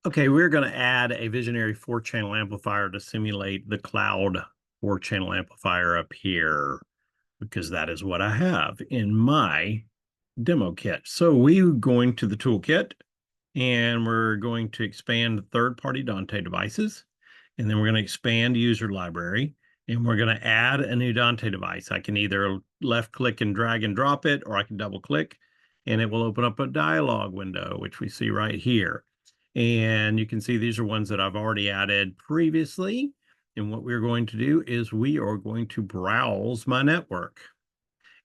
Okay, we're going to add a visionary 4-channel amplifier to simulate the cloud 4-channel amplifier up here, because that is what I have in my demo kit. So we're going to the toolkit and we're going to expand third-party Dante devices. And then we're going to expand user library and we're going to add a new Dante device. I can either left click and drag and drop it, or I can double click and it will open up a dialog window, which we see right here. And you can see these are ones that I've already added previously. And what we're going to do is we are going to browse my network.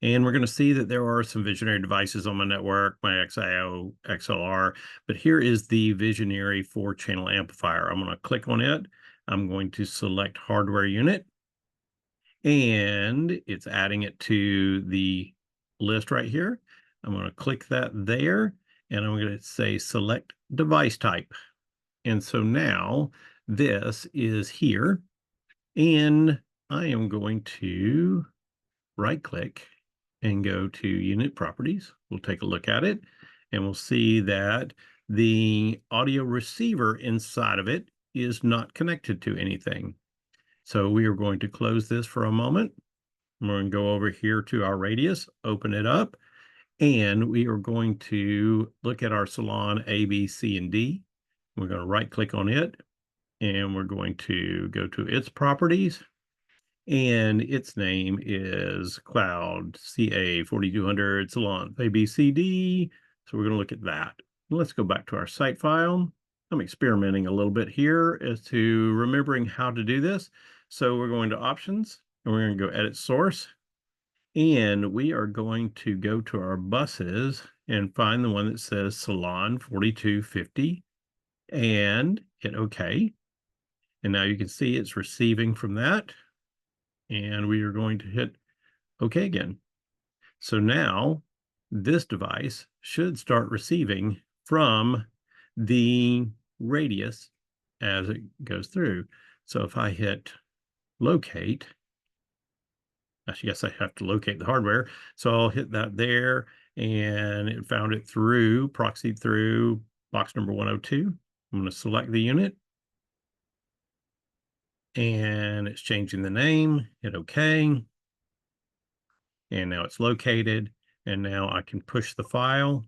And we're going to see that there are some visionary devices on my network, my XIO, XLR, but here is the visionary 4-channel amplifier. I'm going to click on it. I'm going to select hardware unit, and it's adding it to the list right here. I'm going to click that there, and I'm going to say select device type. And so now this is here, and I am going to right click and go to unit properties. We'll take a look at it and we'll see that the audio receiver inside of it is not connected to anything. So we are going to close this for a moment. We're going to go over here to our radius, open it up, and we are going to look at our salon A, B, C, and D. We're going to right click on it and we're going to go to its properties, and its name is Cloud CA 4200 Salon ABCD. So we're going to look at that. Let's go back to our site file. I'm experimenting a little bit here as to remembering how to do this. So we're going to options and we're going to go edit source. And we are going to go to our buses and find the one that says Salon 4250 and hit OK. And now you can see it's receiving from that. And we are going to hit OK again. So now this device should start receiving from the radius as it goes through. So if I hit locate, actually, yes, I have to locate the hardware. So I'll hit that there, and it found it through, proxied through box number 102. I'm going to select the unit, and it's changing the name, hit OK. And now it's located, and now I can push the file.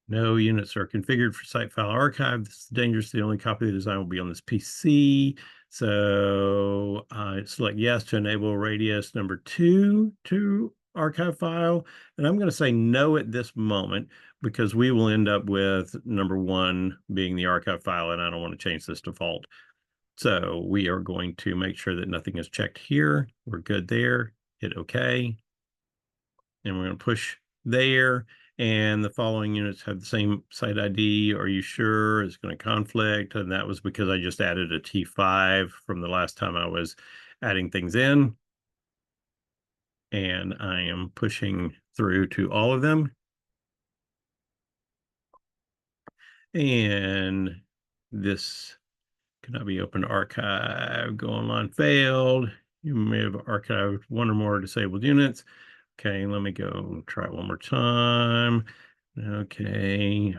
No units are configured for site file archive. This is dangerous. The only copy of the design will be on this PC. So select yes to enable radius number 2 to archive file. And I'm going to say no at this moment because we will end up with number 1 being the archive file, and I don't want to change this default. So we are going to make sure that nothing is checked here. We're good there. Hit OK. And we're going to push there. And the following units have the same site ID. Are you sure? It's going to conflict. And that was because I just added a T5 from the last time I was adding things in. And I am pushing through to all of them. And this cannot be open to archive. Go online failed. You may have archived 1 or more disabled units. Okay, let me go try it one more time. Okay.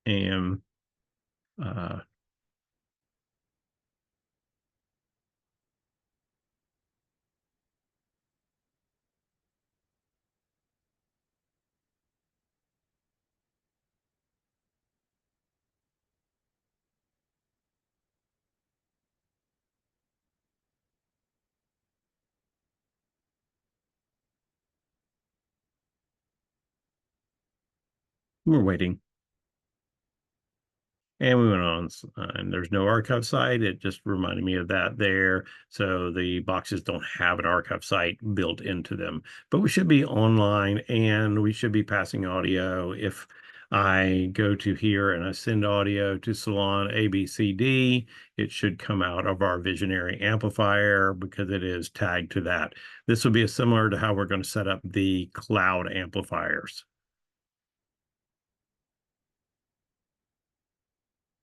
And we're waiting. And we went on, and there's no archive site. It just reminded me of that there. So the boxes don't have an archive site built into them, but we should be online and we should be passing audio. If I go to here and I send audio to Salon ABCD, it should come out of our visionary amplifier because it is tagged to that. This will be similar to how we're going to set up the cloud amplifiers.